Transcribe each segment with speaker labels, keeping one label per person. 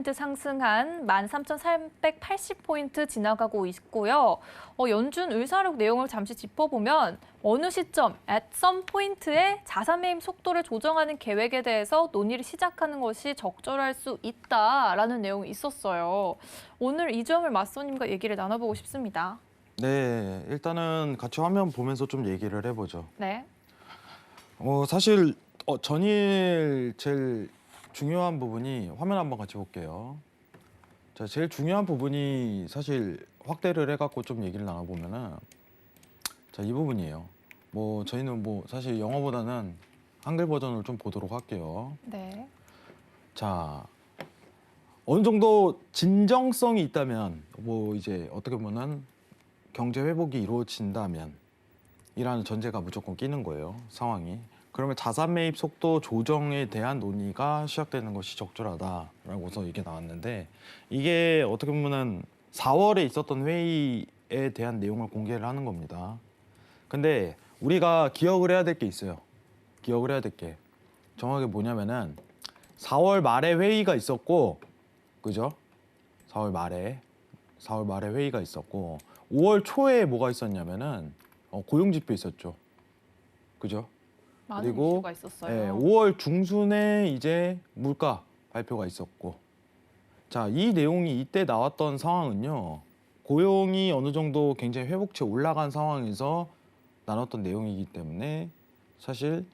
Speaker 1: 상승한 13,380포인트 지나가고 있고요. 연준 의사록 내용을 잠시 짚어보면 어느 시점, at some point에 자산 매입 속도를 조정하는 계획에 대해서 논의를 시작하는 것이 적절할 수 있다라는 내용이 있었어요. 오늘 이 점을 맞서님과 얘기를 나눠보고 싶습니다.
Speaker 2: 네, 일단은 같이 화면 보면서 좀 얘기를 해보죠.
Speaker 1: 네.
Speaker 2: 사실 전일 제일 중요한 부분이 화면 한번 같이 볼게요. 자, 제일 중요한 부분이 사실 확대를 해갖고 좀 얘기를 나눠보면은 자, 이 부분이에요. 저희는 사실 영어보다는 한글 버전을 좀 보도록 할게요.
Speaker 1: 네.
Speaker 2: 자, 어느 정도 진정성이 있다면 이제 어떻게 보면 경제 회복이 이루어진다면 이라는 전제가 무조건 끼는 거예요, 상황이. 그러면 자산 매입 속도 조정에 대한 논의가 시작되는 것이 적절하다라고서 이게 나왔는데, 이게 어떻게 보면은 4월에 있었던 회의에 대한 내용을 공개를 하는 겁니다. 근데 우리가 기억을 해야 될 게 있어요. 기억을 해야 될 게 정확하게 뭐냐면은 4월 말에 회의가 있었고, 그죠? 4월 말에 회의가 있었고, 5월 초에 뭐가 있었냐면은 고용 지표 있었죠. 그죠?
Speaker 1: 많은
Speaker 2: 그리고
Speaker 1: 이슈가 있었어요.
Speaker 2: 예, 5월 중순에 이제 물가 발표가 있었고, 자, 이 내용이 이때 나왔던 상황은요, 고용이 어느 정도 굉장히 회복치에 올라간 상황에서 나눴던 내용이기 때문에 사실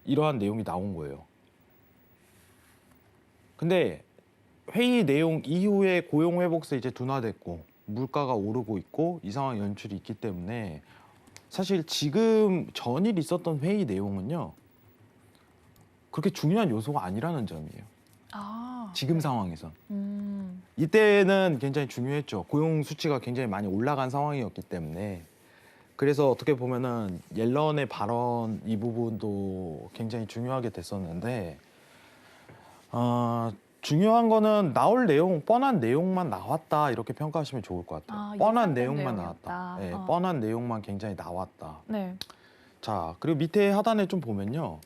Speaker 2: 이러한 내용이 나온 거예요. 근데 회의 내용 이후에 고용 회복세 이제 둔화됐고 물가가 오르고 있고 이 상황 연출이 있기 때문에 사실 지금 전일 있었던 회의 내용은요, 그렇게 중요한 요소가 아니라는 점이에요. 지금 상황에선. 이때는 굉장히 중요했죠. 고용 수치가 굉장히 많이 올라간 상황이었기 때문에. 그래서 어떻게 보면은 옐런의 발언 이 부분도 굉장히 중요하게 됐었는데, 중요한 거는 나올 내용, 뻔한 내용만 나왔다 이렇게 평가하시면 좋을 것 같아요. 뻔한 내용만 나왔다. 네, 뻔한 내용만 굉장히 나왔다.
Speaker 1: 네.
Speaker 2: 자, 그리고 밑에 하단에 좀 보면요.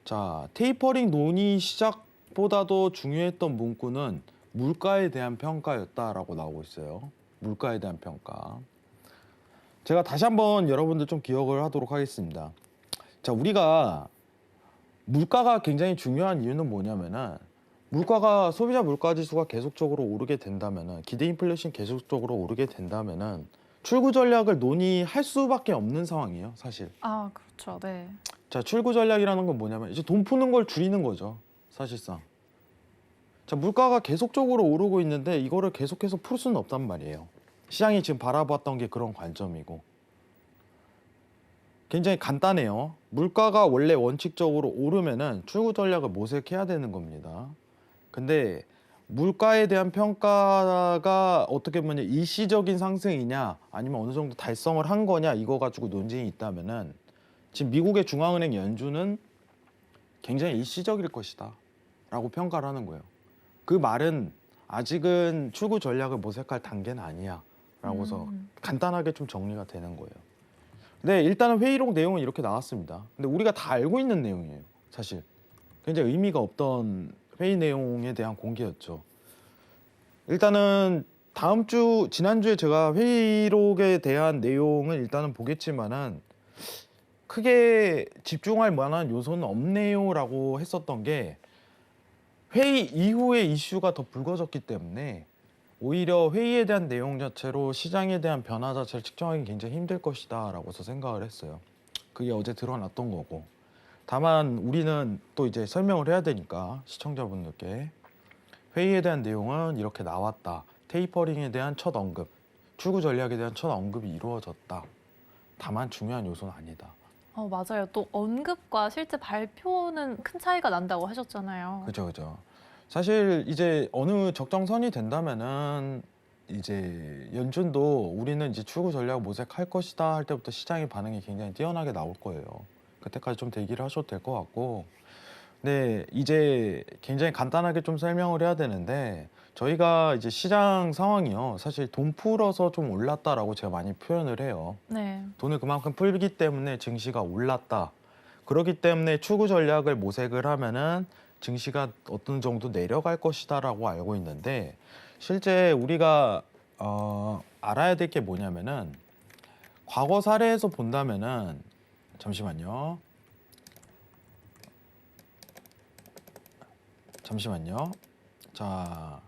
Speaker 2: 자, 테이퍼링 논의 시작보다도 중요했던 문구는 물가에 대한 평가였다라고 나오고 있어요. 물가에 대한 평가. 제가 다시 한번 여러분들 좀 기억을 하도록 하겠습니다. 자, 우리가 물가가 굉장히 중요한 이유는 뭐냐면은, 물가가 소비자 물가 지수가 계속적으로 오르게 된다면은, 기대 인플레이션 계속적으로 오르게 된다면은 출구 전략을 논의할 수밖에 없는 상황이에요, 사실.
Speaker 1: 그렇죠. 네.
Speaker 2: 자, 출구 전략이라는 건 뭐냐면 이제 돈 푸는 걸 줄이는 거죠, 사실상. 자, 물가가 계속적으로 오르고 있는데 이거를 계속해서 풀 수는 없단 말이에요. 시장이 지금 바라봤던 게 그런 관점이고. 굉장히 간단해요. 물가가 원래 원칙적으로 오르면은 출구 전략을 모색해야 되는 겁니다. 근데 물가에 대한 평가가 어떻게 보면 일시적인 상승이냐 아니면 어느 정도 달성을 한 거냐 이거 가지고 논쟁이 있다면은, 지금 미국의 중앙은행 연준은 굉장히 일시적일 것이다 라고 평가를 하는 거예요. 그 말은 아직은 출구 전략을 모색할 단계는 아니야 라고서 간단하게 좀 정리가 되는 거예요. 네, 일단은 회의록 내용은 이렇게 나왔습니다. 근데 우리가 다 알고 있는 내용이에요, 사실. 굉장히 의미가 없던 회의 내용에 대한 공개였죠. 일단은 지난주에 제가 회의록에 대한 내용을 일단은 보겠지만은 크게 집중할 만한 요소는 없네요 라고 했었던 게, 회의 이후에 이슈가 더 불거졌기 때문에 오히려 회의에 대한 내용 자체로 시장에 대한 변화 자체를 측정하기 굉장히 힘들 것이다 라고서 생각을 했어요. 그게 어제 드러났던 거고. 다만 우리는 또 이제 설명을 해야 되니까 시청자분들께, 회의에 대한 내용은 이렇게 나왔다. 테이퍼링에 대한 첫 언급, 출구 전략에 대한 첫 언급이 이루어졌다. 다만 중요한 요소는 아니다.
Speaker 1: 맞아요. 또 언급과 실제 발표는 큰 차이가 난다고 하셨잖아요.
Speaker 2: 그죠. 사실 이제 어느 적정선이 된다면은 이제 연준도 우리는 이제 출구 전략 모색할 것이다 할 때부터 시장의 반응이 굉장히 뛰어나게 나올 거예요. 그때까지 좀 대기를 하셔도 될 것 같고. 네, 이제 굉장히 간단하게 좀 설명을 해야 되는데, 저희가 이제 시장 상황이요, 사실 돈 풀어서 좀 올랐다라고 제가 많이 표현을 해요.
Speaker 1: 네.
Speaker 2: 돈을 그만큼 풀기 때문에 증시가 올랐다. 그렇기 때문에 출구 전략을 모색을 하면은 증시가 어떤 정도 내려갈 것이다라고 알고 있는데 실제 우리가 알아야 될 게 뭐냐면은 과거 사례에서 본다면은 잠시만요. 자,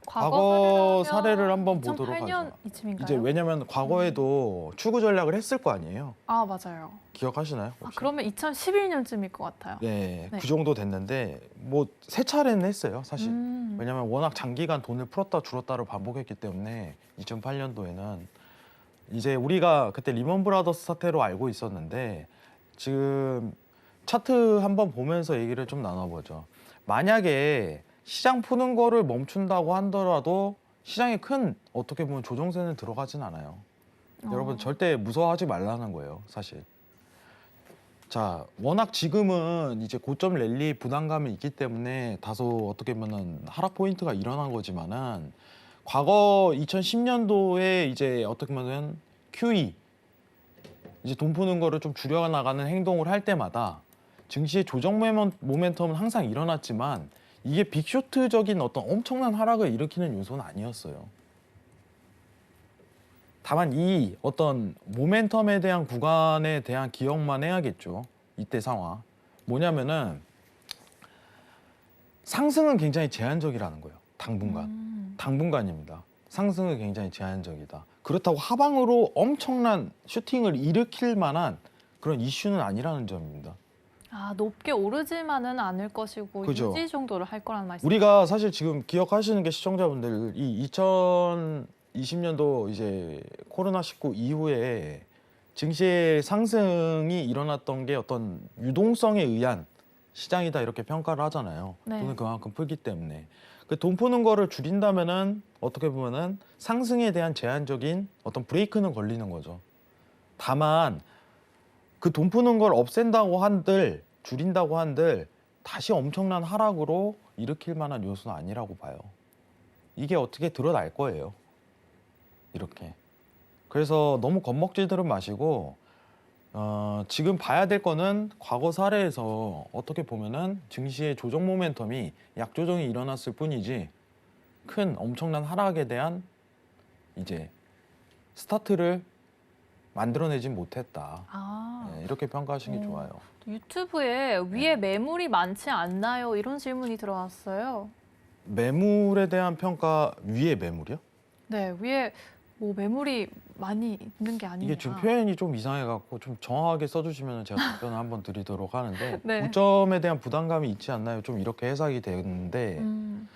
Speaker 2: 과거 사례를 한번 보도록
Speaker 1: 2008년
Speaker 2: 하죠.
Speaker 1: 이쯤인가요?
Speaker 2: 이제 왜냐면 과거에도 출구 전략을 했을 거 아니에요.
Speaker 1: 아, 맞아요.
Speaker 2: 기억하시나요?
Speaker 1: 아,
Speaker 2: 혹시?
Speaker 1: 그러면 2011년쯤일 것 같아요.
Speaker 2: 네,
Speaker 1: 네.
Speaker 2: 그 정도 됐는데 뭐 세 차례는 했어요, 사실. 왜냐면 워낙 장기간 돈을 풀었다 줄었다를 반복했기 때문에 2008년도에는 이제 우리가 그때 리먼 브라더스 사태로 알고 있었는데 지금 차트 한번 보면서 얘기를 좀 나눠보죠. 만약에 시장 푸는 거를 멈춘다고 하더라도 시장에 큰 어떻게 보면 조정세는 들어가진 않아요. 여러분 절대 무서워하지 말라는 거예요, 사실. 자, 워낙 지금은 이제 고점 랠리 부담감이 있기 때문에 다소 어떻게 보면은 하락 포인트가 일어난 거지만은 과거 2010년도에 이제 어떻게 보면 QE 이제 돈 푸는 거를 좀 줄여 나가는 행동을 할 때마다 증시의 조정 모멘텀은 항상 일어났지만 이게 빅쇼트적인 어떤 엄청난 하락을 일으키는 요소는 아니었어요. 다만 이 어떤 모멘텀에 대한 구간에 대한 기억만 해야겠죠. 이때 상황. 뭐냐면은 상승은 굉장히 제한적이라는 거예요. 당분간. 당분간입니다. 상승은 굉장히 제한적이다. 그렇다고 하방으로 엄청난 슈팅을 일으킬 만한 그런 이슈는 아니라는 점입니다.
Speaker 1: 아, 높게 오르지만은 않을 것이고
Speaker 2: 그죠.
Speaker 1: 유지 정도를 할 거라는 말씀.
Speaker 2: 우리가 사실 지금 기억하시는 게 시청자분들 이 2020년도 이제 코로나19 이후에 증시의 상승이 일어났던 게 어떤 유동성에 의한 시장이다 이렇게 평가를 하잖아요.
Speaker 1: 네.
Speaker 2: 돈을 그만큼 풀기 때문에. 그 돈 푸는 거를 줄인다면은 어떻게 보면은 상승에 대한 제한적인 어떤 브레이크는 걸리는 거죠. 다만 그 돈 푸는 걸 없앤다고 한들 줄인다고 한들 다시 엄청난 하락으로 일으킬 만한 요소는 아니라고 봐요. 이게 어떻게 드러날 거예요. 이렇게. 그래서 너무 겁먹지들은 마시고 지금 봐야 될 거는 과거 사례에서 어떻게 보면은 증시의 조정 모멘텀이 약조정이 일어났을 뿐이지 큰 엄청난 하락에 대한 이제 스타트를 만들어내진 못했다.
Speaker 1: 아,
Speaker 2: 네, 이렇게 평가하시는 게 좋아요.
Speaker 1: 유튜브에 위에 매물이 많지 않나요? 이런 질문이 들어왔어요.
Speaker 2: 매물에 대한 평가 위에 매물이요?
Speaker 1: 네, 위에 뭐 매물이 많이 있는 게 아니냐.
Speaker 2: 이게 지금 표현이 좀 이상해갖고 좀 정확하게 써주시면 제가 답변을 한번 드리도록 하는데
Speaker 1: 네.
Speaker 2: 고점에 대한 부담감이 있지 않나요? 좀 이렇게 해석이 되는데
Speaker 1: 음,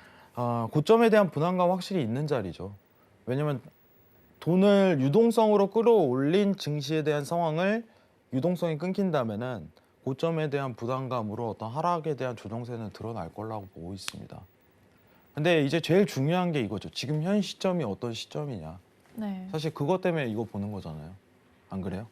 Speaker 2: 고점에 대한 부담감 확실히 있는 자리죠. 왜냐면 돈을 유동성으로 끌어올린 증시에 대한 상황을 유동성이 끊긴다면은 고점에 대한 부담감으로 어떤 하락에 대한 조정세는 드러날 거라고 보고 있습니다. 근데 이제 제일 중요한 게 이거죠. 지금 현 시점이 어떤 시점이냐.
Speaker 1: 네.
Speaker 2: 사실 그것 때문에 이거 보는 거잖아요. 안 그래요?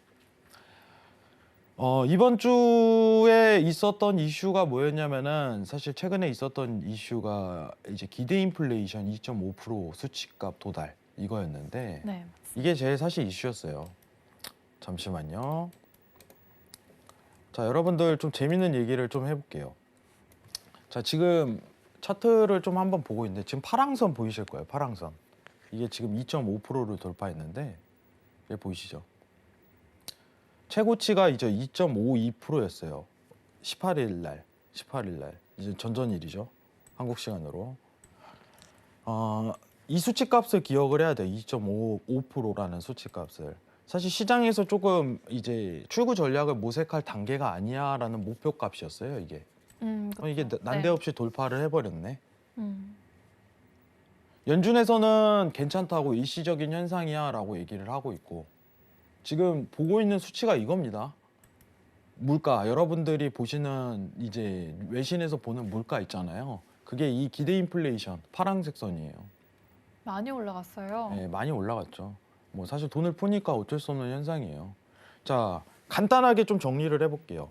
Speaker 2: 이번 주에 있었던 이슈가 뭐였냐면은 사실 최근에 있었던 이슈가 이제 기대 인플레이션 2.5% 수치값 도달 이거였는데
Speaker 1: 네.
Speaker 2: 이게 제일 사실 이슈였어요. 잠시만요. 자, 여러분들 좀 재밌는 얘기를 좀 해볼게요. 자, 지금 차트를 좀 한번 보고 있는데 지금 파랑선 보이실 거예요. 파랑선. 이게 지금 2.5%를 돌파했는데 이게 보이시죠? 최고치가 이제 2.52%였어요. 18일 날 이제 전전일이죠. 한국 시간으로. 이 수치값을 기억을 해야 돼요. 2.55%라는 수치값을. 사실 시장에서 조금 이제 출구 전략을 모색할 단계가 아니야라는 목표값이었어요. 이게. 이게
Speaker 1: 그렇죠.
Speaker 2: 난데없이 돌파를 해버렸네.
Speaker 1: 네.
Speaker 2: 연준에서는 괜찮다고 일시적인 현상이야라고 얘기를 하고 있고 지금 보고 있는 수치가 이겁니다. 물가 여러분들이 보시는 이제 외신에서 보는 물가 있잖아요. 그게 이 기대 인플레이션 파란색 선이에요.
Speaker 1: 많이 올라갔어요.
Speaker 2: 네, 많이 올라갔죠. 뭐 사실 돈을 푸니까 어쩔 수 없는 현상이에요. 자, 간단하게 좀 정리를 해볼게요.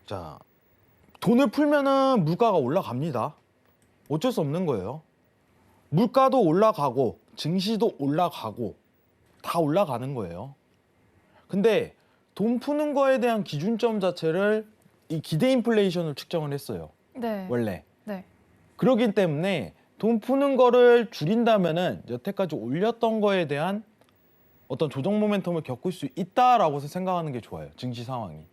Speaker 2: 자, 돈을 풀면은 물가가 올라갑니다. 어쩔 수 없는 거예요. 물가도 올라가고 증시도 올라가고 다 올라가는 거예요. 근데 돈 푸는 거에 대한 기준점 자체를 이 기대 인플레이션을 측정을 했어요.
Speaker 1: 네.
Speaker 2: 원래.
Speaker 1: 네.
Speaker 2: 그러기 때문에 돈 푸는 거를 줄인다면은 여태까지 올렸던 거에 대한 어떤 조정 모멘텀을 겪을 수 있다라고 생각하는 게 좋아요. 증시 상황이.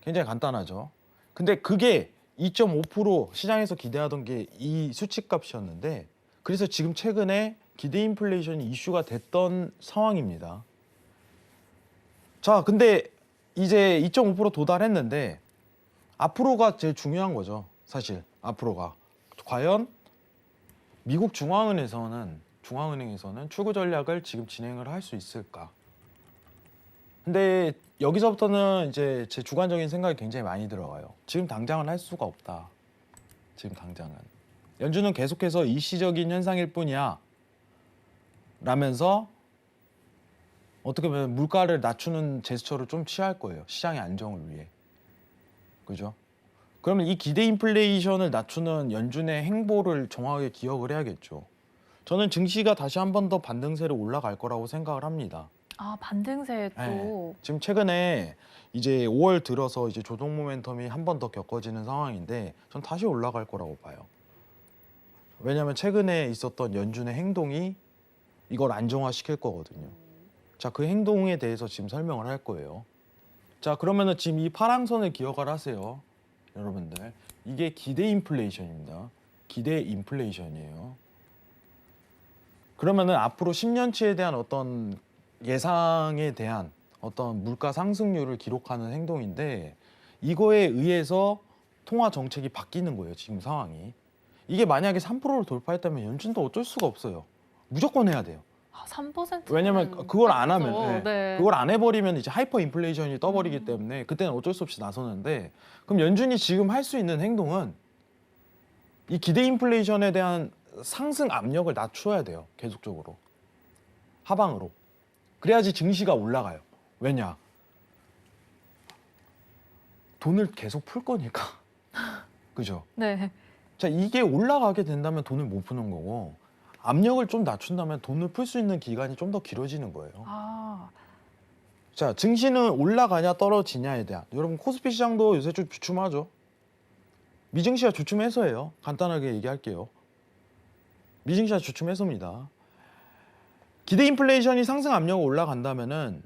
Speaker 2: 굉장히 간단하죠. 근데 그게 2.5% 시장에서 기대하던 게 이 수치값이었는데 그래서 지금 최근에 기대 인플레이션이 이슈가 됐던 상황입니다. 자, 근데 이제 2.5% 도달했는데 앞으로가 제일 중요한 거죠. 사실 앞으로가 과연 미국 중앙은행에서는 출구 전략을 지금 진행을 할 수 있을까? 근데 여기서부터는 이제 제 주관적인 생각이 굉장히 많이 들어가요. 지금 당장은 할 수가 없다. 지금 당장은. 연준은 계속해서 일시적인 현상일 뿐이야. 라면서 어떻게 보면 물가를 낮추는 제스처를 좀 취할 거예요. 시장의 안정을 위해. 그죠? 그러면 이 기대 인플레이션을 낮추는 연준의 행보를 정확하게 기억을 해야겠죠. 저는 증시가 다시 한 번 더 반등세로 올라갈 거라고 생각을 합니다.
Speaker 1: 아, 반등세 또.
Speaker 2: 네. 지금 최근에 이제 5월 들어서 이제 조정 모멘텀이 한 번 더 겪어지는 상황인데 전 다시 올라갈 거라고 봐요. 왜냐하면 최근에 있었던 연준의 행동이 이걸 안정화시킬 거거든요. 자, 그 행동에 대해서 지금 설명을 할 거예요. 자, 그러면은 지금 이 파랑선을 기억을 하세요. 여러분들. 이게 기대 인플레이션입니다. 기대 인플레이션이에요. 그러면은 앞으로 10년치에 대한 어떤 예상에 대한 어떤 물가 상승률을 기록하는 행동인데 이거에 의해서 통화 정책이 바뀌는 거예요. 지금 상황이. 이게 만약에 3%를 돌파했다면 연준도 어쩔 수가 없어요. 무조건 해야 돼요.
Speaker 1: 아, 3%.
Speaker 2: 왜냐면 그걸 안 하면
Speaker 1: 네.
Speaker 2: 그걸 안 해버리면 이제 하이퍼 인플레이션이 떠버리기 때문에 그때는 어쩔 수 없이 나서는데 그럼 연준이 지금 할 수 있는 행동은 이 기대 인플레이션에 대한 상승 압력을 낮춰야 돼요. 계속적으로. 하방으로. 그래야지 증시가 올라가요. 왜냐? 돈을 계속 풀 거니까. 그죠?
Speaker 1: 네.
Speaker 2: 자, 이게 올라가게 된다면 돈을 못 푸는 거고 압력을 좀 낮춘다면 돈을 풀 수 있는 기간이 좀 더 길어지는 거예요.
Speaker 1: 아,
Speaker 2: 자, 증시는 올라가냐 떨어지냐에 대한 여러분 코스피 시장도 요새 좀 주춤하죠. 미증시가 주춤해서예요. 간단하게 얘기할게요. 미증시가 주춤해서입니다. 기대 인플레이션이 상승 압력이 올라간다면은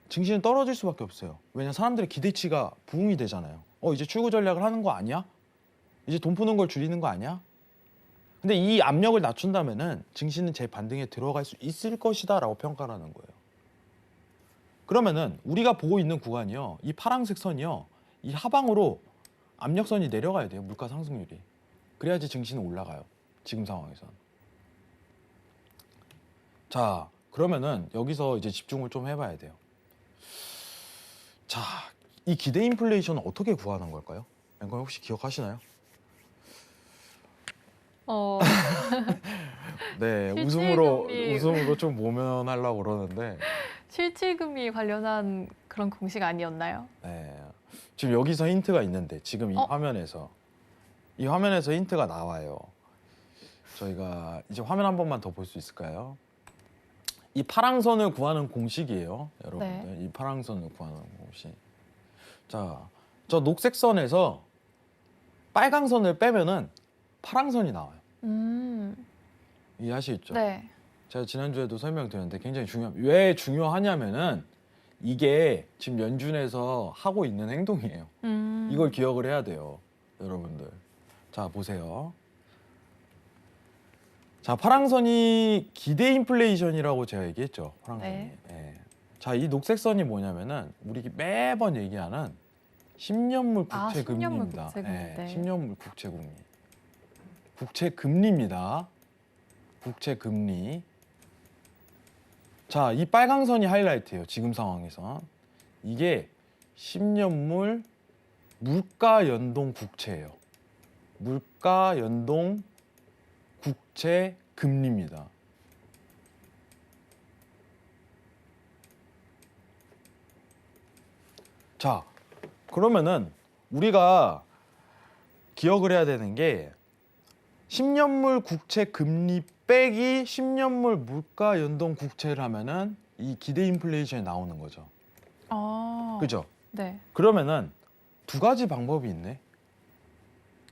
Speaker 2: 증시는 떨어질 수밖에 없어요. 왜냐면 사람들의 기대치가 부응이 되잖아요. 이제 출구 전략을 하는 거 아니야? 이제 돈 푸는 걸 줄이는 거 아니야? 근데 이 압력을 낮춘다면은 증시는 재반등에 들어갈 수 있을 것이다라고 평가를 하는 거예요. 그러면은 우리가 보고 있는 구간이요, 이 파란색 선이요, 이 하방으로 압력선이 내려가야 돼요. 물가 상승률이. 그래야지 증시는 올라가요. 지금 상황에선. 자, 그러면은 여기서 이제 집중을 좀 해봐야 돼요. 자, 이 기대 인플레이션은 어떻게 구하는 걸까요? 앵커 혹시 기억하시나요? 네, 웃음으로 좀 모면하려고 그러는데
Speaker 1: 실질금리 관련한 그런 공식 아니었나요?
Speaker 2: 네, 지금 여기서 힌트가 있는데 지금 이 화면에서 힌트가 나와요. 저희가 이제 화면 한 번만 더 볼 수 있을까요? 이 파랑선을 구하는 공식이에요, 여러분들. 이 파랑선을 구하는 공식. 자, 저 녹색 선에서 빨강 선을 빼면은 파랑선이 나와요. 이해하시겠죠?
Speaker 1: 네.
Speaker 2: 제가 지난주에도 설명드렸는데 굉장히 왜 중요하냐면은 이게 지금 연준에서 하고 있는 행동이에요. 이걸 기억을 해야 돼요, 여러분들. 자, 보세요. 자, 파랑선이 기대 인플레이션이라고 제가 얘기했죠. 파랑선이.
Speaker 1: 네.
Speaker 2: 예. 자, 이 녹색 선이 뭐냐면은 우리 매번 얘기하는 10년물 국채 금리입니다.
Speaker 1: 10년물 국채 금리. 네.
Speaker 2: 10년물 국채 금리. 국채 금리입니다. 국채 금리. 자, 이 빨강 선이 하이라이트예요. 지금 상황에서. 이게 10년물 물가 연동 국채예요. 물가 연동 국채 금리입니다. 자, 그러면은 우리가 기억을 해야 되는 게 10년물 국채 금리 빼기 10년물 물가 연동 국채를 하면은 이 기대 인플레이션이 나오는 거죠.
Speaker 1: 아,
Speaker 2: 그죠?
Speaker 1: 네.
Speaker 2: 그러면은 두 가지 방법이 있네.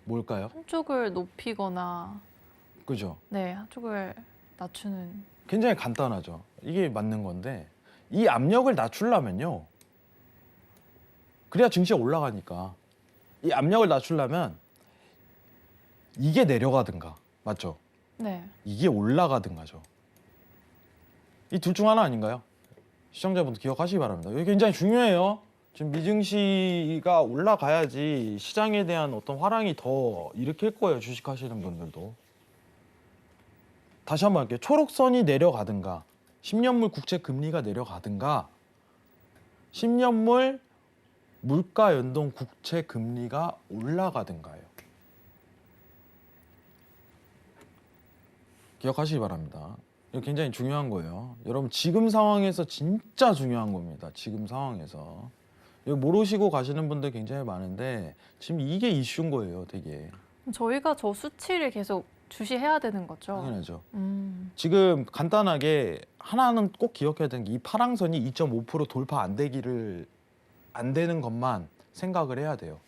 Speaker 2: 뭘까요?
Speaker 1: 한쪽을 높이거나
Speaker 2: 그죠?
Speaker 1: 네, 한쪽을 낮추는.
Speaker 2: 굉장히 간단하죠. 이게 맞는 건데 이 압력을 낮추려면요. 그래야 증시가 올라가니까. 이 압력을 낮추려면 이게 내려가든가. 맞죠?
Speaker 1: 네.
Speaker 2: 이게 올라가든가죠. 이 둘 중 하나 아닌가요? 시청자분들 기억하시기 바랍니다. 이게 굉장히 중요해요. 지금 미증시가 올라가야지 시장에 대한 어떤 화랑이 더 일으킬 거예요. 주식하시는 분들도. 다시 한번 할게요. 초록선이 내려가든가 10년물 국채 금리가 내려가든가 10년물 물가 연동 국채 금리가 올라가든가요. 기억하시기 바랍니다. 이거 굉장히 중요한 거예요. 여러분 지금 상황에서 진짜 중요한 겁니다. 지금 상황에서. 이거 모르시고 가시는 분들 굉장히 많은데 지금 이게 이슈인 거예요. 되게.
Speaker 1: 저희가 저 수치를 계속 주시해야 되는 거죠.
Speaker 2: 당연하죠.
Speaker 1: 음.
Speaker 2: 간단하게 하나는 꼭 기억해야 되는 게 이 파랑선이 2.5% 돌파 안 되는 것만 생각을 해야 돼요.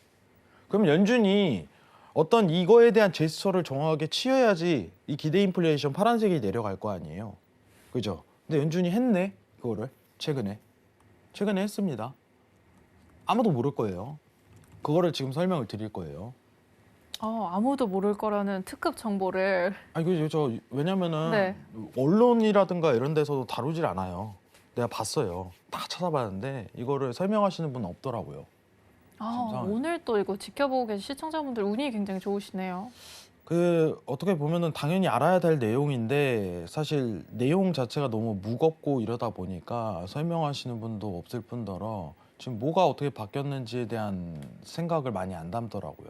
Speaker 2: 그럼 연준이 어떤 이거에 대한 제스처를 정확하게 취해야지 이 기대 인플레이션 파란색이 내려갈 거 아니에요. 그죠? 근데 연준이 했네. 그거를 최근에 했습니다. 아무도 모를 거예요. 그거를 지금 설명을 드릴 거예요.
Speaker 1: 아무도 모를 거라는 특급 정보를.
Speaker 2: 아니 그죠? 왜냐면은
Speaker 1: 네.
Speaker 2: 언론이라든가 이런 데서도 다루질 않아요. 내가 봤어요. 다 찾아봤는데 이거를 설명하시는 분은 없더라고요. 상황에서.
Speaker 1: 오늘 또 이거 지켜보고 계신 시청자분들 운이 굉장히 좋으시네요.
Speaker 2: 어떻게 보면은 당연히 알아야 될 내용인데 사실 내용 자체가 너무 무겁고 이러다 보니까 설명하시는 분도 없을 뿐더러 지금 뭐가 어떻게 바뀌었는지에 대한 생각을 많이 안 담더라고요.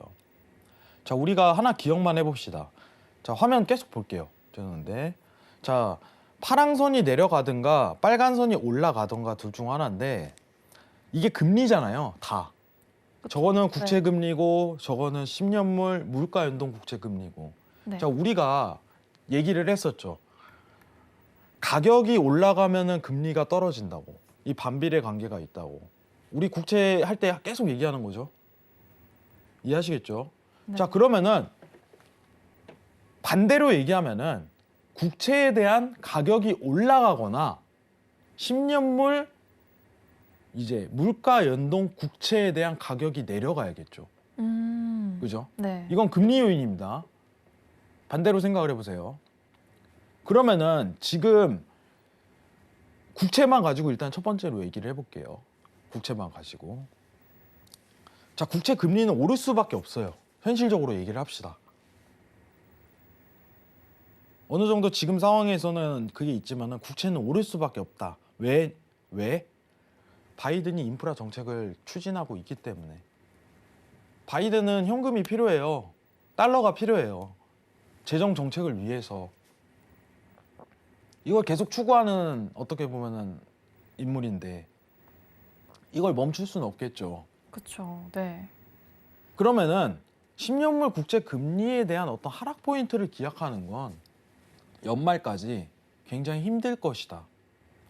Speaker 2: 자, 우리가 하나 기억만 해봅시다. 자, 화면 계속 볼게요. 죄송한데. 자, 파란 선이 내려가든가 빨간 선이 올라가든가 둘 중 하나인데 이게 금리잖아요. 다. 저거는 국채 금리고 저거는 10년물 물가 연동 국채 금리고.
Speaker 1: 네.
Speaker 2: 자, 우리가 얘기를 했었죠. 가격이 올라가면은 금리가 떨어진다고. 이 반비례 관계가 있다고. 우리 국채 할 때 계속 얘기하는 거죠. 이해하시겠죠?
Speaker 1: 네.
Speaker 2: 자, 그러면은 반대로 얘기하면은 국채에 대한 가격이 올라가거나 10년물 이제 물가 연동 국채에 대한 가격이 내려가야겠죠. 그죠?
Speaker 1: 네.
Speaker 2: 이건 금리 요인입니다. 반대로 생각을 해보세요. 그러면은 지금 국채만 가지고 일단 첫 번째로 얘기를 해볼게요. 국채만 가지고. 자, 국채 금리는 오를 수밖에 없어요. 현실적으로 얘기를 합시다. 어느 정도 지금 상황에서는 그게 있지만은 국채는 오를 수밖에 없다. 왜? 바이든이 인프라 정책을 추진하고 있기 때문에. 바이든은 현금이 필요해요. 달러가 필요해요. 재정 정책을 위해서. 이걸 계속 추구하는 어떻게 보면은 인물인데 이걸 멈출 수는 없겠죠.
Speaker 1: 그렇죠. 네.
Speaker 2: 그러면은 10년물 국채 금리에 대한 어떤 하락 포인트를 기약하는 건 연말까지 굉장히 힘들 것이다.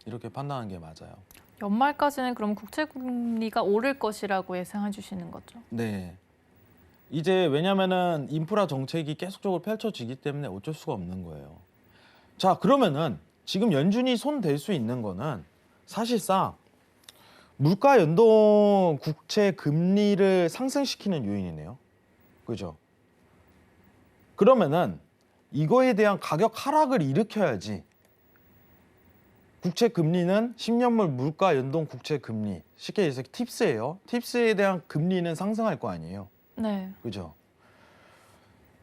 Speaker 2: 이렇게 판단하는 게 맞아요.
Speaker 1: 연말까지는 그럼 국채 금리가 오를 것이라고 예상해 주시는 거죠.
Speaker 2: 네. 이제 왜냐면은 인프라 정책이 계속적으로 펼쳐지기 때문에 어쩔 수가 없는 거예요. 자, 그러면은 지금 연준이 손 댈 수 있는 거는 사실상 물가 연동 국채 금리를 상승시키는 요인이네요. 그죠? 그러면은 이거에 대한 가격 하락을 일으켜야지. 국채 금리는 10년물 물가 연동 국채 금리, 쉽게 얘기해서 팁스예요. 팁스에 대한 금리는 상승할 거 아니에요.
Speaker 1: 네.
Speaker 2: 그죠?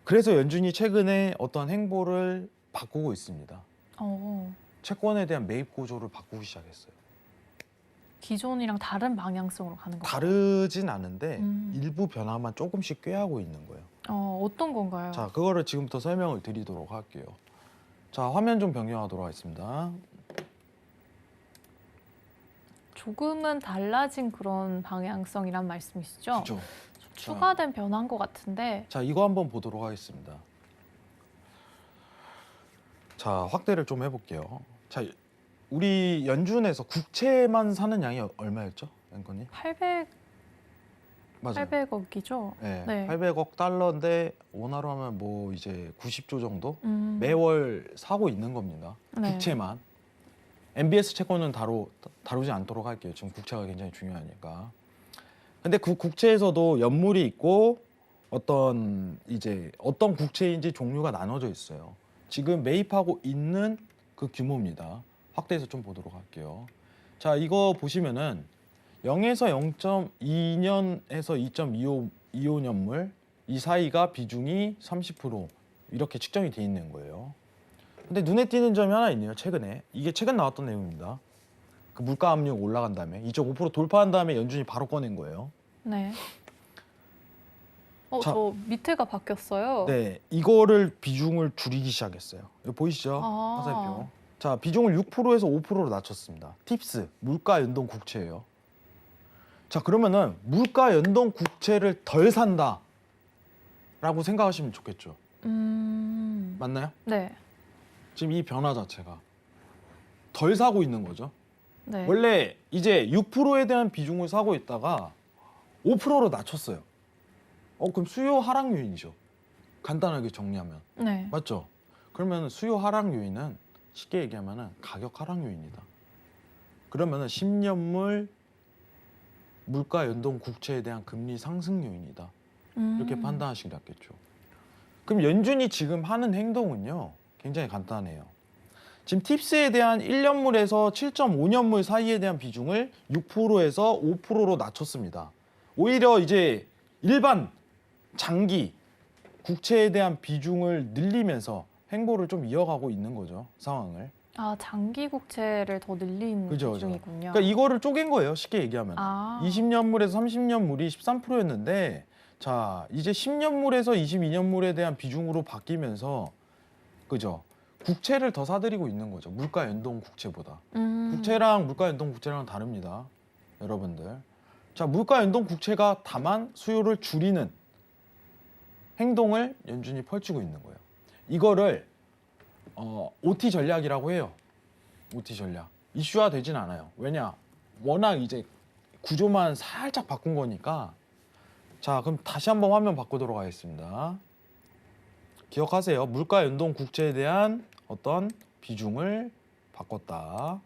Speaker 2: 그래서 연준이 최근에 어떤 행보를 바꾸고 있습니다. 채권에 대한 매입 구조를 바꾸기 시작했어요.
Speaker 1: 기존이랑 다른 방향성으로 가는 거죠.
Speaker 2: 다르진 않은데
Speaker 1: 음.
Speaker 2: 일부 변화만 조금씩 꾀하고 있는 거예요.
Speaker 1: 어떤 건가요?
Speaker 2: 자, 그거를 지금부터 설명을 드리도록 할게요. 자, 화면 좀 변경하도록 하겠습니다.
Speaker 1: 조금은 달라진 그런 방향성이란 말씀이시죠?
Speaker 2: 그죠?
Speaker 1: 추가된 변화인 것 같은데.
Speaker 2: 자, 이거 한번 보도록 하겠습니다. 자, 확대를 좀 해볼게요. 자, 우리 연준에서 국채만 사는 양이 얼마였죠, 앵커님? 맞아요.
Speaker 1: 800억이죠.
Speaker 2: 네,
Speaker 1: 네.
Speaker 2: 800억 달러인데 원화로 하면 뭐 이제 90조 정도 매월 사고 있는 겁니다.
Speaker 1: 네.
Speaker 2: 국채만. MBS 채권은 다루지 않도록 할게요. 지금 국채가 굉장히 중요하니까. 근데 그 국채에서도 연물이 있고 어떤 국채인지 종류가 나눠져 있어요. 지금 매입하고 있는 그 규모입니다. 확대해서 좀 보도록 할게요. 자, 이거 보시면은 0에서 0.2년에서 2.25년물 이 사이가 비중이 30% 이렇게 측정이 돼 있는 거예요. 근데 눈에 띄는 점이 하나 있네요. 최근에 이게 최근 나왔던 내용입니다. 그 물가 압력 올라간 다음에 2.5% 돌파한 다음에 연준이 바로 꺼낸 거예요.
Speaker 1: 네.
Speaker 2: 자.
Speaker 1: 저 밑에가 바뀌었어요.
Speaker 2: 네, 이거를 비중을 줄이기 시작했어요. 이거 보이시죠?
Speaker 1: 아.
Speaker 2: 화살표. 자, 비중을 6%에서 5%로 낮췄습니다. 팁스, 물가 연동 국채예요. 자, 그러면은 물가 연동 국채를 덜 산다라고 생각하시면 좋겠죠. 맞나요?
Speaker 1: 네.
Speaker 2: 지금 이 변화 자체가 덜 사고 있는 거죠.
Speaker 1: 네.
Speaker 2: 원래 이제 6%에 대한 비중을 사고 있다가 5%로 낮췄어요. 그럼 수요 하락 요인이죠. 간단하게 정리하면.
Speaker 1: 네.
Speaker 2: 맞죠? 그러면 수요 하락 요인은 쉽게 얘기하면 가격 하락 요인이다. 그러면 10년물 물가 연동 국채에 대한 금리 상승 요인이다. 이렇게 판단하시는 게 낫겠죠. 그럼 연준이 지금 하는 행동은요. 굉장히 간단해요. 지금 팁스에 대한 1년물에서 7.5년물 사이에 대한 비중을 6%에서 5%로 낮췄습니다. 오히려 이제 일반 장기 국채에 대한 비중을 늘리면서 행보를 좀 이어가고 있는 거죠. 상황을.
Speaker 1: 아, 장기 국채를 더 늘린
Speaker 2: 그죠.
Speaker 1: 비중이군요.
Speaker 2: 그러니까 이거를 쪼갠 거예요. 쉽게 얘기하면.
Speaker 1: 아.
Speaker 2: 20년물에서 30년물이 13%였는데 자, 이제 10년물에서 22년물에 대한 비중으로 바뀌면서 그죠? 국채를 더 사들이고 있는 거죠. 물가 연동 국채보다. 국채랑 물가 연동 국채랑 다릅니다. 여러분들. 자, 물가 연동 국채가 다만 수요를 줄이는 행동을 연준이 펼치고 있는 거예요. 이거를 OT 전략이라고 해요. OT 전략. 이슈화 되진 않아요. 왜냐? 워낙 이제 구조만 살짝 바꾼 거니까. 자, 그럼 다시 한번 화면 바꾸도록 하겠습니다. 기억하세요. 물가 연동 국채에 대한 어떤 비중을 바꿨다.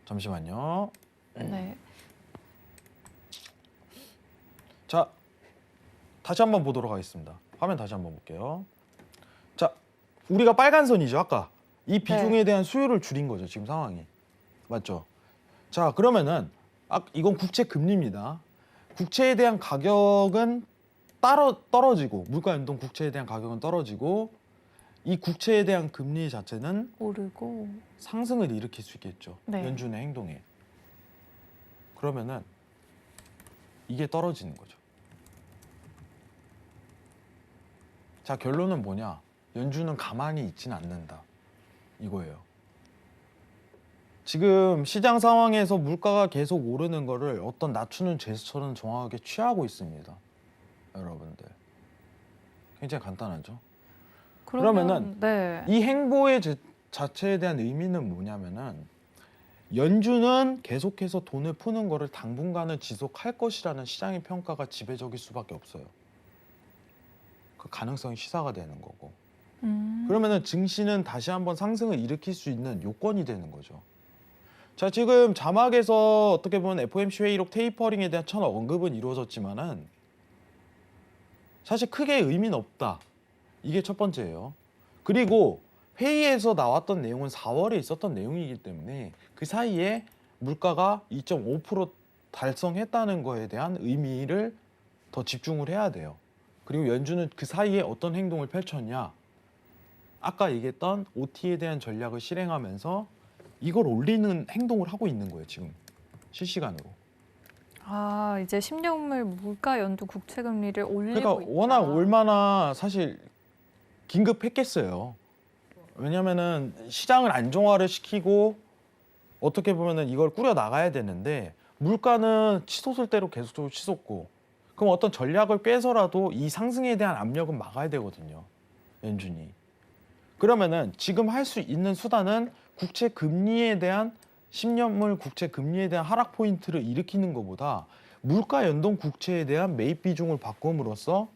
Speaker 2: 잠시만요.
Speaker 1: 네.
Speaker 2: 자, 다시 한번 보도록 하겠습니다. 화면 다시 한번 볼게요. 자, 우리가 빨간 선이죠. 아까 이 비중에 대한 수요를 줄인 거죠. 지금 상황이. 맞죠? 자, 그러면은 이건 국채 금리입니다. 국채에 대한 가격은 떨어지고 물가 연동 국채에 대한 가격은 떨어지고 이 국채에 대한 금리 자체는
Speaker 1: 오르고
Speaker 2: 상승을 일으킬 수 있겠죠.
Speaker 1: 네.
Speaker 2: 연준의 행동에. 그러면은 이게 떨어지는 거죠. 자, 결론은 뭐냐? 연준은 가만히 있지는 않는다. 이거예요. 지금 시장 상황에서 물가가 계속 오르는 거를 어떤 낮추는 제스처는 정확하게 취하고 있습니다. 여러분들. 굉장히 간단하죠. 그러면은
Speaker 1: 네.
Speaker 2: 이 행보의 자체에 대한 의미는 뭐냐면은 연준은 계속해서 돈을 푸는 거를 당분간은 지속할 것이라는 시장의 평가가 지배적일 수밖에 없어요. 그 가능성이 시사가 되는 거고. 그러면은 증시는 다시 한번 상승을 일으킬 수 있는 요건이 되는 거죠. 자, 지금 자막에서 어떻게 보면 FOMC 회의록 테이퍼링에 대한 첫 언급은 이루어졌지만은 사실 크게 의미는 없다. 이게 첫 번째예요. 그리고 회의에서 나왔던 내용은 4월에 있었던 내용이기 때문에 그 사이에 물가가 2.5% 달성했다는 거에 대한 의미를 더 집중을 해야 돼요. 그리고 연준은 그 사이에 어떤 행동을 펼쳤냐. 아까 얘기했던 OT에 대한 전략을 실행하면서 이걸 올리는 행동을 하고 있는 거예요. 지금 실시간으로.
Speaker 1: 아, 이제 10년물 물가 연동 국채 금리를 올리고
Speaker 2: 그러니까
Speaker 1: 있다.
Speaker 2: 워낙 얼마나 사실 긴급했겠어요. 왜냐면은 시장을 안정화를 시키고 어떻게 보면은 이걸 꾸려 나가야 되는데 물가는 치솟을 대로 계속적으로 치솟고 그럼 어떤 전략을 꿰서라도 이 상승에 대한 압력은 막아야 되거든요. 연준이. 그러면은 지금 할 수 있는 수단은 국채 금리에 대한 10년물 국채 금리에 대한 하락 포인트를 일으키는 것보다 물가 연동 국채에 대한 매입 비중을 바꿈으로써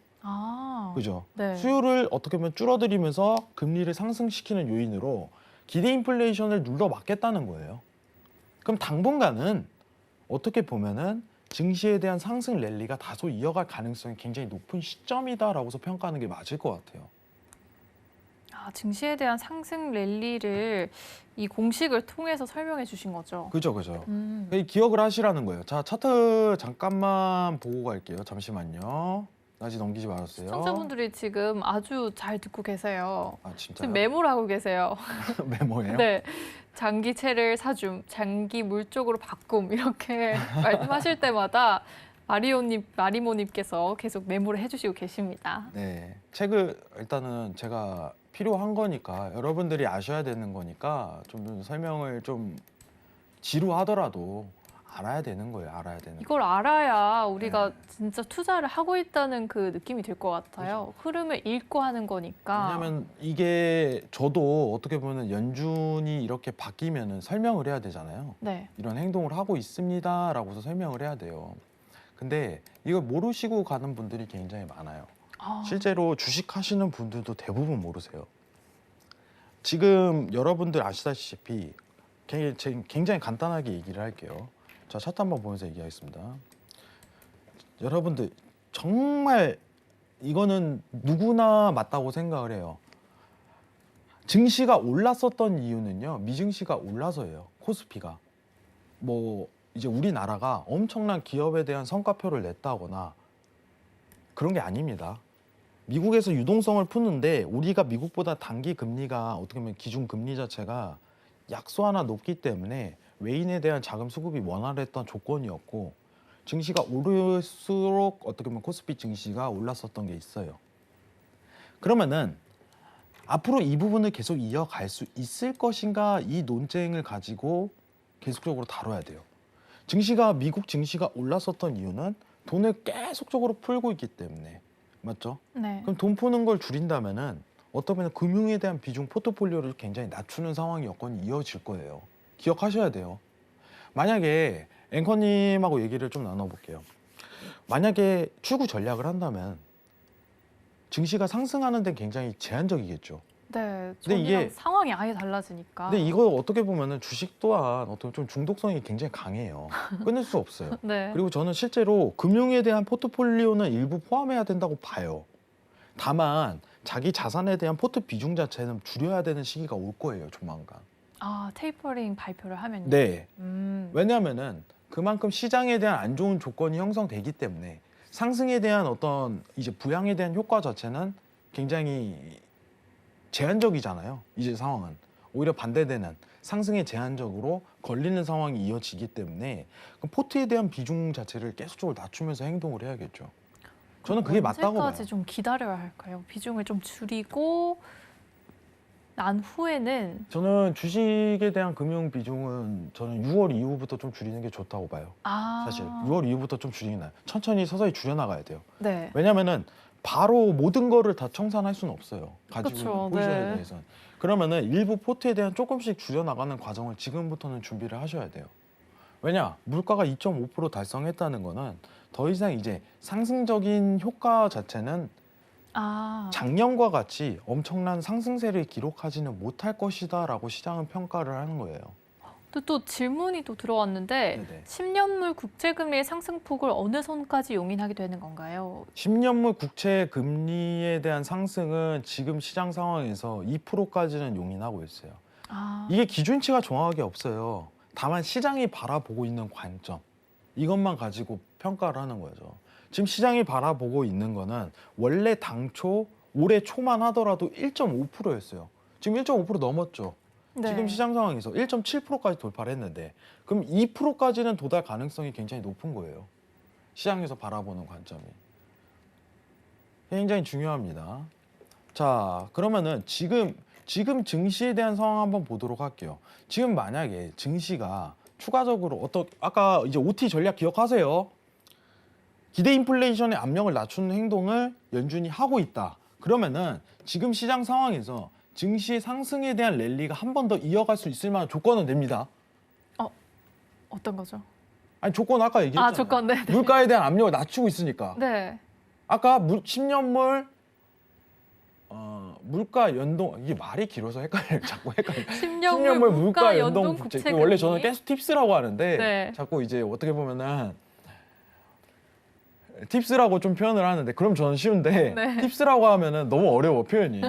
Speaker 2: 그죠?
Speaker 1: 네.
Speaker 2: 수요를 어떻게 보면 줄어들이면서 금리를 상승시키는 요인으로 기대 인플레이션을 눌러 막겠다는 거예요. 그럼 당분간은 어떻게 보면은 증시에 대한 상승 랠리가 다소 이어갈 가능성이 굉장히 높은 시점이다라고서 평가하는 게 맞을 것 같아요.
Speaker 1: 증시에 대한 상승 랠리를 이 공식을 통해서 설명해 주신 거죠.
Speaker 2: 그죠, 그죠.
Speaker 1: 음.
Speaker 2: 기억을 하시라는 거예요. 자, 차트 잠깐만 보고 갈게요. 잠시만요. 아직 넘기지 말았어요.
Speaker 1: 시청자분들이 지금 아주 잘 듣고 계세요.
Speaker 2: 아,
Speaker 1: 지금
Speaker 2: 진짜요?
Speaker 1: 메모를 하고 계세요.
Speaker 2: 메모예요?
Speaker 1: 네. 장기채를 사줌, 장기 물 쪽으로 바꿈 이렇게 말씀하실 때마다 마리모님께서 계속 메모를 해주시고 계십니다.
Speaker 2: 네. 책을 일단은 제가 필요한 거니까 여러분들이 아셔야 되는 거니까 좀 설명을 좀 지루하더라도 알아야 되는 거예요. 알아야 되는 거.
Speaker 1: 이걸 알아야 우리가 진짜 투자를 하고 있다는 그 느낌이 들 것 같아요. 흐름을 읽고 하는 거니까.
Speaker 2: 왜냐하면 이게 저도 어떻게 보면 연준이 이렇게 바뀌면은 설명을 해야 되잖아요.
Speaker 1: 네.
Speaker 2: 이런 행동을 하고 있습니다라고서 설명을 해야 돼요. 근데 이걸 모르시고 가는 분들이 굉장히 많아요. 실제로 주식 하시는 분들도 대부분 모르세요. 지금 여러분들 아시다시피 굉장히 간단하게 얘기를 할게요. 자, 차트 한번 보면서 얘기하겠습니다. 여러분들 정말 이거는 누구나 맞다고 생각을 해요. 증시가 올랐었던 이유는요. 미증시가 올라서예요. 코스피가. 뭐 이제 우리나라가 엄청난 기업에 대한 성과표를 냈다거나 그런 게 아닙니다. 미국에서 유동성을 푸는데 우리가 미국보다 단기 금리가 어떻게 보면 기준 금리 자체가 약소 하나 높기 때문에 외인에 대한 자금 수급이 원활했던 조건이었고 증시가 오를수록 어떻게 보면 코스피 증시가 올랐었던 게 있어요. 그러면은 앞으로 이 부분을 계속 이어갈 수 있을 것인가 이 논쟁을 가지고 계속적으로 다뤄야 돼요. 미국 증시가 올랐었던 이유는 돈을 계속적으로 풀고 있기 때문에 맞죠?
Speaker 1: 네.
Speaker 2: 그럼 돈 푸는 걸 줄인다면은 어떠면 금융에 대한 비중 포트폴리오를 굉장히 낮추는 상황이 여건이 이어질 거예요. 기억하셔야 돼요. 만약에 앵커님하고 얘기를 좀 나눠볼게요. 만약에 출구 전략을 한다면 증시가 상승하는 데는 굉장히 제한적이겠죠.
Speaker 1: 네.
Speaker 2: 근데
Speaker 1: 전이랑
Speaker 2: 이게-
Speaker 1: 상황이 아예 달라지니까.
Speaker 2: 근데 이거 어떻게 보면은 주식 또한 어떤 좀 중독성이 굉장히 강해요. 끊을 수 없어요.
Speaker 1: 네.
Speaker 2: 그리고 저는 실제로 금융에 대한 포트폴리오는 일부 포함해야 된다고 봐요. 다만 자기 자산에 대한 포트 비중 자체는 줄여야 되는 시기가 올 거예요, 조만간.
Speaker 1: 테이퍼링 발표를 하면요.
Speaker 2: 네.
Speaker 1: 왜냐하면은
Speaker 2: 그만큼 시장에 대한 안 좋은 조건이 형성되기 때문에 상승에 대한 어떤 이제 부양에 대한 효과 자체는 굉장히 제한적이잖아요. 이제 상황은 오히려 반대되는 상승에 제한적으로 걸리는 상황이 이어지기 때문에 그 포트에 대한 비중 자체를 계속적으로 낮추면서 행동을 해야겠죠. 저는 그게 맞다고 봐요.
Speaker 1: 언제까지 좀 기다려야 할까요? 비중을 좀 줄이고 난 후에는
Speaker 2: 저는 주식에 대한 금융 비중은 저는 6월 이후부터 좀 줄이는 게 좋다고 봐요. 사실 6월 이후부터 좀 줄이는 나요. 천천히 서서히 줄여나가야 돼요.
Speaker 1: 네.
Speaker 2: 왜냐면은 바로 모든 거를 다 청산할 수는 없어요. 가지고
Speaker 1: 그쵸,
Speaker 2: 있는 포지션에
Speaker 1: 네.
Speaker 2: 대해서는. 그러면은 일부 포트에 대한 조금씩 줄여나가는 과정을 지금부터는 준비를 하셔야 돼요. 왜냐? 물가가 2.5% 달성했다는 거는 더 이상 이제 상승적인 효과 자체는 작년과 같이 엄청난 상승세를 기록하지는 못할 것이다라고 시장은 평가를 하는 거예요.
Speaker 1: 또 질문이 또 들어왔는데
Speaker 2: 네네.
Speaker 1: 10년물 국채금리의 상승폭을 어느 선까지 용인하게 되는 건가요?
Speaker 2: 10년물 국채 금리에 대한 상승은 지금 시장 상황에서 2%까지는 용인하고 있어요. 이게 기준치가 정확하게 없어요. 다만 시장이 바라보고 있는 관점 이것만 가지고 평가를 하는 거죠. 지금 시장이 바라보고 있는 거는 원래 당초 올해 초만 하더라도 1.5%였어요. 지금 1.5% 넘었죠.
Speaker 1: 네.
Speaker 2: 지금 시장 상황에서 1.7%까지 돌파를 했는데 그럼 2%까지는 도달 가능성이 굉장히 높은 거예요. 시장에서 바라보는 관점이. 굉장히 중요합니다. 자, 그러면은 지금 증시에 대한 상황 한번 보도록 할게요. 지금 만약에 증시가 추가적으로 아까 이제 OT 전략 기억하세요? 기대 인플레이션의 압력을 낮추는 행동을 연준이 하고 있다. 그러면은 지금 시장 상황에서 증시의 상승에 대한 랠리가 한 번 더 이어갈 수 있을 만한 조건은 됩니다.
Speaker 1: 어떤 거죠?
Speaker 2: 아니 조건 아까 얘기했잖아요.
Speaker 1: 아, 조건, 네. 네.
Speaker 2: 물가에 대한 압력을 낮추고 있으니까.
Speaker 1: 네.
Speaker 2: 아까 10년물 물가 연동 이게 말이 길어서 헷갈려요. 자꾸 헷갈려요.
Speaker 1: 10년물 물가 연동 국채 금리.
Speaker 2: 원래 저는 계속 팁스라고 하는데
Speaker 1: 네.
Speaker 2: 자꾸 이제 어떻게 보면은 팁스라고 좀 표현을 하는데 그럼 저는 쉬운데
Speaker 1: 네.
Speaker 2: 팁스라고 하면은 너무 어려워 표현이.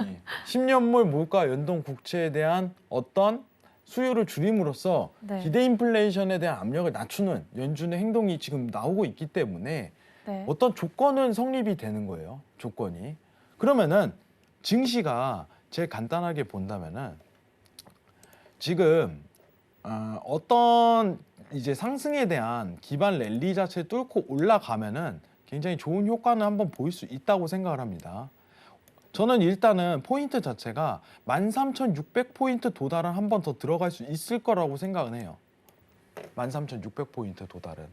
Speaker 2: 10년물 물가 연동 국채에 대한 어떤 수요를 줄임으로써
Speaker 1: 네.
Speaker 2: 기대 인플레이션에 대한 압력을 낮추는 연준의 행동이 지금 나오고 있기 때문에
Speaker 1: 네.
Speaker 2: 어떤 조건은 성립이 되는 거예요. 조건이. 그러면은 증시가 제일 간단하게 본다면은 지금 어떤 이제 상승에 대한 기반 랠리 자체를 뚫고 올라가면은 굉장히 좋은 효과는 한번 보일 수 있다고 생각을 합니다. 저는 일단은 포인트 자체가 13,600포인트 도달은 한 번 더 들어갈 수 있을 거라고 생각은 해요. 13,600포인트 도달은.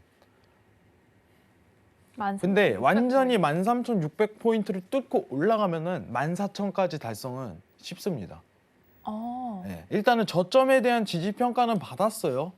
Speaker 2: 근데 완전히 13,600포인트를 뚫고 올라가면은 14,000까지 달성은 쉽습니다. 네, 일단은 저점에 대한 지지 평가는 받았어요.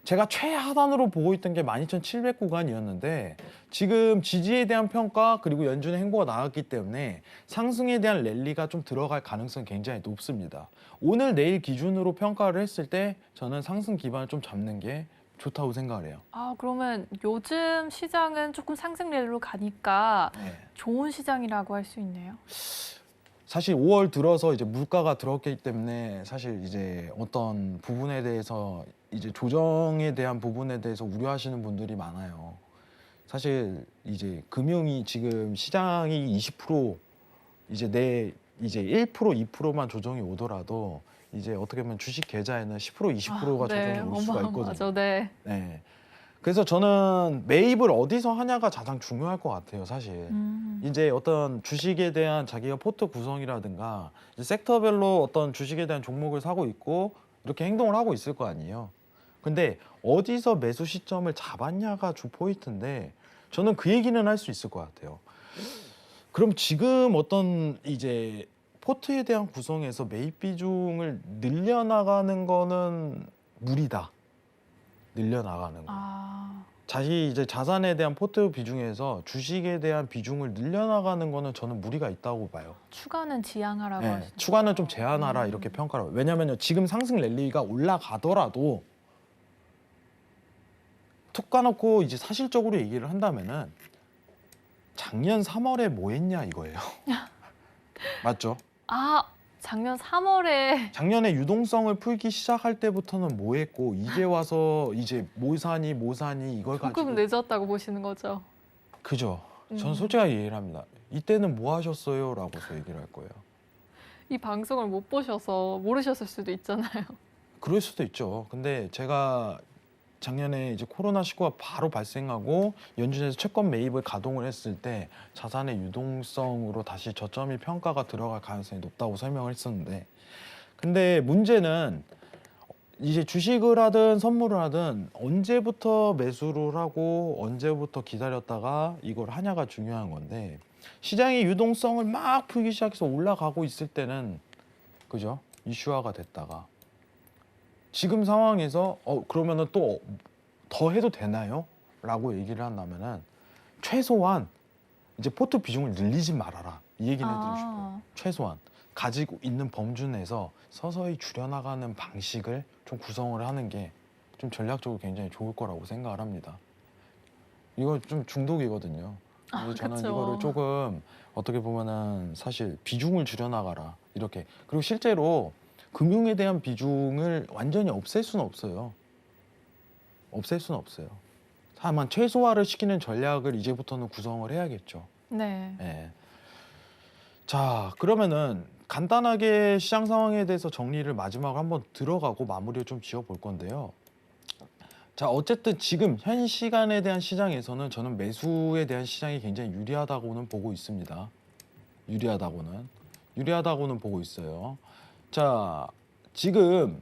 Speaker 2: 제가 최하단으로 보고 있던 게 12,700 구간이었는데 지금 지지에 대한 평가 그리고 연준의 행보가 나왔기 때문에 상승에 대한 랠리가 좀 들어갈 가능성이 굉장히 높습니다. 오늘 내일 기준으로 평가를 했을 때 저는 상승 기반을 좀 잡는 게 좋다고 생각을 해요.
Speaker 1: 아, 그러면 요즘 시장은 조금 상승 랠리로 가니까
Speaker 2: 네.
Speaker 1: 좋은 시장이라고 할 수 있네요.
Speaker 2: 사실 5월 들어서 이제 물가가 들어왔기 때문에 사실 이제 어떤 부분에 대해서 이제 조정에 대한 부분에 대해서 우려하시는 분들이 많아요. 사실 이제 금융이 지금 시장이 20% 이제 이제 1% 2%만 조정이 오더라도 이제 어떻게 보면 주식 계좌에는 10% 20%가 조정이 올 수가 있거든요.
Speaker 1: 맞아, 네.
Speaker 2: 네. 그래서 저는 매입을 어디서 하냐가 가장 중요할 것 같아요, 사실. 이제 어떤 주식에 대한 자기가 포트 구성이라든가 이제 섹터별로 어떤 주식에 대한 종목을 사고 있고 이렇게 행동을 하고 있을 거 아니에요. 근데 어디서 매수 시점을 잡았냐가 주 포인트인데 저는 그 얘기는 할 수 있을 것 같아요. 그럼 지금 어떤 이제 포트에 대한 구성에서 매입 비중을 늘려나가는 거는 무리다. 늘려나가는 거.
Speaker 1: 아,
Speaker 2: 자기 이제 자산에 대한 포트 비중에서 주식에 대한 비중을 늘려나가는 거는 저는 무리가 있다고 봐요.
Speaker 1: 추가는 지양하라고
Speaker 2: 네,
Speaker 1: 하시죠.
Speaker 2: 추가는 좀 제한하라 이렇게 평가를. 왜냐면요 지금 상승 랠리가 올라가더라도 툭 까놓고 이제 사실적으로 얘기를 한다면은 작년 3월에 뭐 했냐 이거예요. 맞죠?
Speaker 1: 아, 작년 3월에
Speaker 2: 작년에 유동성을 풀기 시작할 때부터는 뭐 했고 이제 와서 이제 뭐 사니 이걸
Speaker 1: 조금
Speaker 2: 가지고
Speaker 1: 늦었다고 보시는 거죠.
Speaker 2: 그죠. 저는
Speaker 1: 음.
Speaker 2: 솔직하게 얘기를 합니다. 이때는 뭐 하셨어요? 라고서 얘기를 할 거예요.
Speaker 1: 이 방송을 못 보셔서 모르셨을 수도 있잖아요.
Speaker 2: 그럴 수도 있죠. 근데 제가 작년에 이제 코로나19가 바로 발생하고 연준에서 채권 매입을 가동을 했을 때 자산의 유동성으로 다시 저점이 평가가 들어갈 가능성이 높다고 설명을 했었는데 근데 문제는 이제 주식을 하든 선물을 하든 언제부터 매수를 하고 언제부터 기다렸다가 이걸 하냐가 중요한 건데 시장의 유동성을 막 풀기 시작해서 올라가고 있을 때는 그죠? 이슈화가 됐다가 지금 상황에서 그러면은 또 더 해도 되나요? 라고 얘기를 한다면은 최소한 이제 포트 비중을 늘리지 말아라 이 얘기는 해드리고 싶어요. 최소한 가지고 있는 범주 내에서 서서히 줄여나가는 방식을 좀 구성을 하는 게 좀 전략적으로 굉장히 좋을 거라고 생각을 합니다. 이거 좀 중독이거든요. 그래서 저는
Speaker 1: 그쵸.
Speaker 2: 이거를 조금 어떻게 보면은 사실 비중을 줄여나가라 이렇게 그리고 실제로 금융에 대한 비중을 완전히 없앨 수는 없어요. 없앨 수는 없어요. 다만 최소화를 시키는 전략을 이제부터는 구성을 해야겠죠.
Speaker 1: 네.
Speaker 2: 예. 자, 그러면은 간단하게 시장 상황에 대해서 정리를 마지막으로 한번 들어가고 마무리를 좀 지어 볼 건데요. 자, 어쨌든 지금 현 시간에 대한 시장에서는 저는 매수에 대한 시장이 굉장히 유리하다고는 보고 있습니다. 유리하다고는 보고 있어요. 자, 지금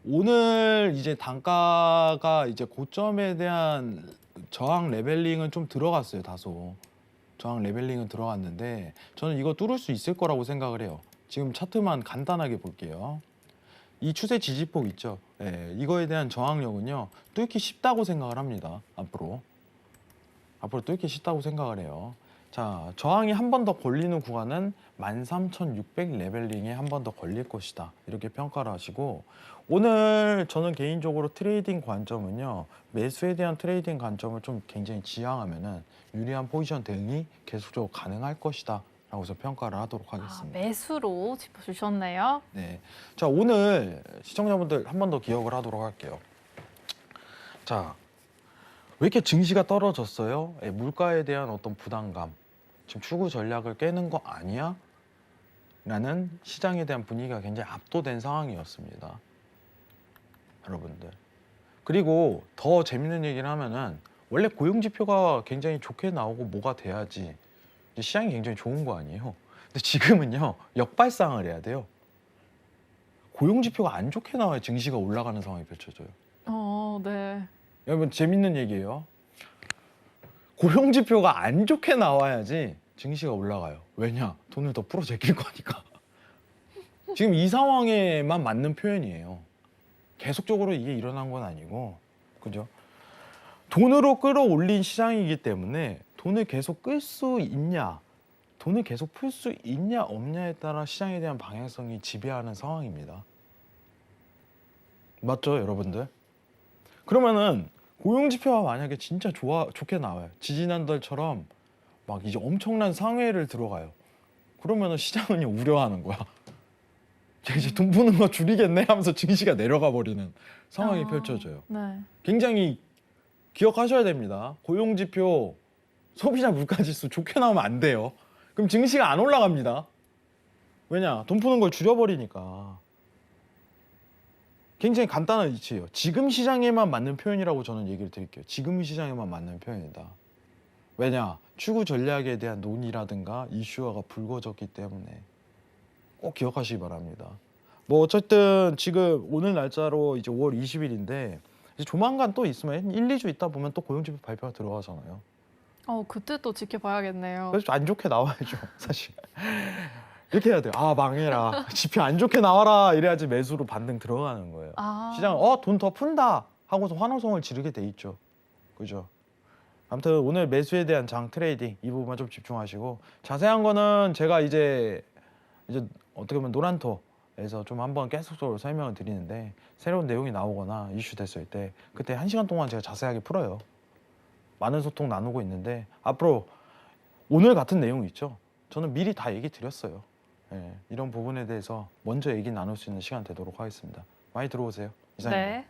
Speaker 2: 오늘 이제 단가가 이제 고점에 대한 저항 레벨링은 좀 들어갔어요, 다소. 저항 레벨링은 들어갔는데 저는 이거 뚫을 수 있을 거라고 생각을 해요. 지금 차트만 간단하게 볼게요. 이 추세 지지폭 있죠. 이거에 대한 저항력은요. 뚫기 쉽다고 생각을 합니다. 앞으로 뚫기 쉽다고 생각을 해요. 자, 저항이 한 번 더 걸리는 구간은 13,600 레벨링에 한 번 더 걸릴 것이다. 이렇게 평가를 하시고 오늘 저는 개인적으로 트레이딩 관점은요. 매수에 대한 트레이딩 관점을 좀 굉장히 지향하면은 유리한 포지션 대응이 계속적으로 가능할 것이다. 라고 해서 평가를 하도록 하겠습니다.
Speaker 1: 매수로 짚어주셨네요.
Speaker 2: 네. 자, 오늘 시청자분들 한 번 더 기억을 하도록 할게요. 자, 왜 이렇게 증시가 떨어졌어요? 물가에 대한 어떤 부담감, 지금 추구 전략을 깨는 거 아니야? 라는 시장에 대한 분위기가 굉장히 압도된 상황이었습니다. 여러분들. 그리고 더 재밌는 얘기를 하면은 원래 고용지표가 굉장히 좋게 나오고 뭐가 돼야지 이제 시장이 굉장히 좋은 거 아니에요? 근데 지금은요, 역발상을 해야 돼요. 고용지표가 안 좋게 나와야 증시가 올라가는 상황이 펼쳐져요.
Speaker 1: 네.
Speaker 2: 여러분 재밌는 얘기예요. 고용지표가 안 좋게 나와야지 증시가 올라가요. 왜냐? 돈을 더 풀어 제낄 거니까. 지금 이 상황에만 맞는 표현이에요. 계속적으로 이게 일어난 건 아니고, 그죠? 돈으로 끌어올린 시장이기 때문에 돈을 계속 끌 수 있냐, 돈을 계속 풀 수 있냐 없냐에 따라 시장에 대한 방향성이 지배하는 상황입니다. 맞죠, 여러분들? 그러면은 고용지표가 만약에 진짜 좋게 나와요. 지지난달처럼 막 이제 엄청난 상회를 들어가요. 그러면은 시장은 우려하는 거야. 이제 돈 푸는 거 줄이겠네 하면서 증시가 내려가 버리는 상황이 펼쳐져요.
Speaker 1: 네.
Speaker 2: 굉장히 기억하셔야 됩니다. 고용지표, 소비자 물가지수 좋게 나오면 안 돼요. 그럼 증시가 안 올라갑니다. 왜냐? 돈 푸는 걸 줄여버리니까. 굉장히 간단한 이치예요. 지금 시장에만 맞는 표현이라고 저는 얘기를 드릴게요. 지금 시장에만 맞는 표현이다. 왜냐? 추구 전략에 대한 논의라든가 이슈화가 불거졌기 때문에 꼭 기억하시기 바랍니다. 뭐 어쨌든 지금 오늘 날짜로 이제 5월 20일인데 이제 조만간 또 있으면 1, 2주 있다 보면 또 고용지표 발표가 들어가잖아요.
Speaker 1: 그때 또 지켜봐야겠네요.
Speaker 2: 그래서 안 좋게 나와야죠, 사실. 이렇게 해야 돼요. 아, 망해라. 지표 안 좋게 나와라. 이래야지 매수로 반등 들어가는 거예요. 시장은 돈 더 푼다 하고서 환호성을 지르게 돼 있죠. 그죠? 아무튼 오늘 매수에 대한 장 트레이딩 이 부분만 좀 집중하시고 자세한 거는 제가 이제 어떻게 보면 노란토에서 좀 한번 계속적으로 설명을 드리는데 새로운 내용이 나오거나 이슈 됐을 때 그때 1시간 동안 제가 자세하게 풀어요. 많은 소통 나누고 있는데 앞으로 오늘 같은 내용 있죠. 저는 미리 다 얘기 드렸어요. 이런 부분에 대해서 먼저 얘기 나눌 수 있는 시간 되도록 하겠습니다. 많이 들어오세요. 이상입니다.
Speaker 1: 네.